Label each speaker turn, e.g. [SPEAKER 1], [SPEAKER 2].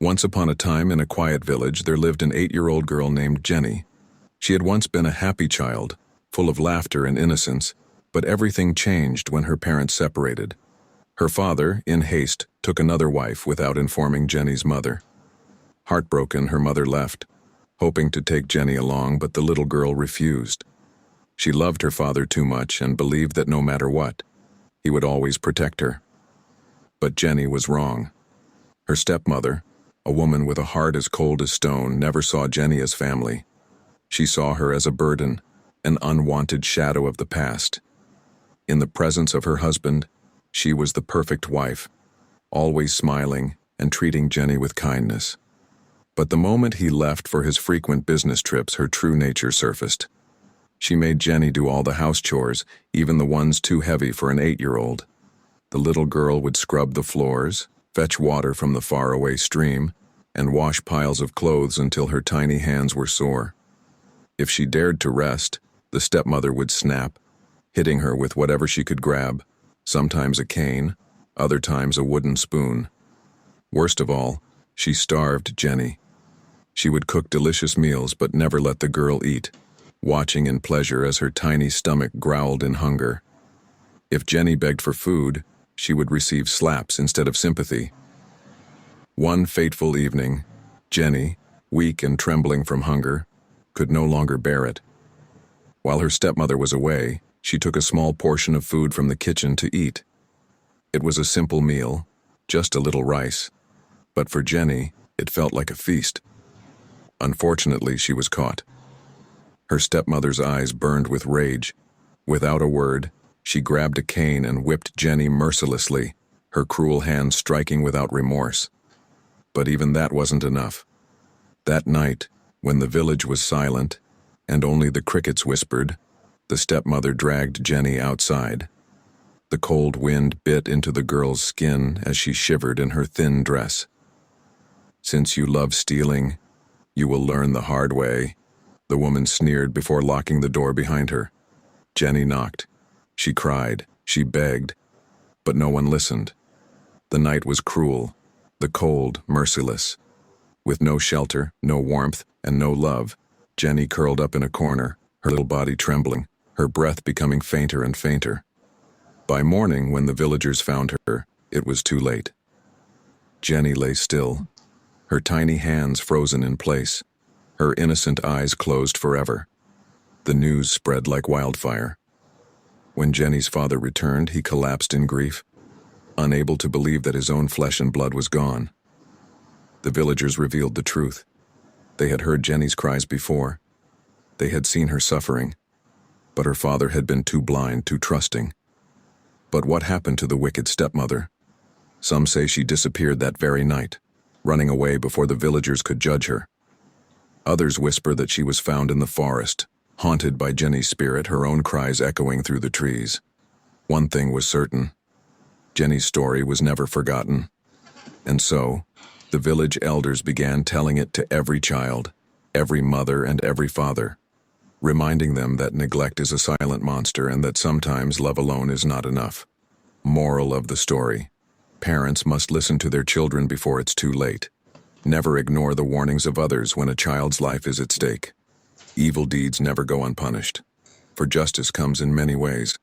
[SPEAKER 1] Once upon a time in a quiet village there lived an 8-year-old girl named Jeni. She had once been a happy child, full of laughter and innocence, but everything changed when her parents separated. Her father, in haste, took another wife without informing Jeni's mother. Heartbroken, her mother left, hoping to take Jeni along, but the little girl refused. She loved her father too much and believed that no matter what, he would always protect her. But Jeni was wrong. Her stepmother, a woman with a heart as cold as stone, never saw Jeni as family. She saw her as a burden, an unwanted shadow of the past. In the presence of her husband, she was the perfect wife, always smiling and treating Jeni with kindness. But the moment he left for his frequent business trips, her true nature surfaced. She made Jeni do all the house chores, even the ones too heavy for an 8-year-old. The little girl would scrub the floors, fetch water from the faraway stream, and wash piles of clothes until her tiny hands were sore. If she dared to rest, the stepmother would snap, hitting her with whatever she could grab, sometimes a cane, other times a wooden spoon. Worst of all, she starved Jeni. She would cook delicious meals but never let the girl eat, watching in pleasure as her tiny stomach growled in hunger. If Jeni begged for food, she would receive slaps instead of sympathy. One fateful evening, Jeni, weak and trembling from hunger, could no longer bear it. While her stepmother was away, she took a small portion of food from the kitchen to eat. It was a simple meal, just a little rice, but for Jeni, it felt like a feast. Unfortunately, she was caught. Her stepmother's eyes burned with rage. Without a word, she grabbed a cane and whipped Jeni mercilessly, her cruel hands striking without remorse. But even that wasn't enough. That night, when the village was silent, and only the crickets whispered, the stepmother dragged Jeni outside. The cold wind bit into the girl's skin as she shivered in her thin dress. "Since you love stealing, you will learn the hard way," the woman sneered before locking the door behind her. Jeni knocked. She cried, she begged, but no one listened. The night was cruel, the cold merciless. With no shelter, no warmth, and no love, Jeni curled up in a corner, her little body trembling, her breath becoming fainter and fainter. By morning, when the villagers found her, it was too late. Jeni lay still, her tiny hands frozen in place, her innocent eyes closed forever. The news spread like wildfire. When Jeni's father returned, he collapsed in grief, unable to believe that his own flesh and blood was gone. The villagers revealed the truth. They had heard Jeni's cries before. They had seen her suffering, but her father had been too blind, too trusting. But what happened to the wicked stepmother? Some say she disappeared that very night, running away before the villagers could judge her. Others whisper that she was found in the forest, haunted by Jeni's spirit, her own cries echoing through the trees. One thing was certain: Jeni's story was never forgotten. And so, the village elders began telling it to every child, every mother and every father, reminding them that neglect is a silent monster and that sometimes love alone is not enough. Moral of the story: parents must listen to their children before it's too late. Never ignore the warnings of others when a child's life is at stake. Evil deeds never go unpunished, for justice comes in many ways.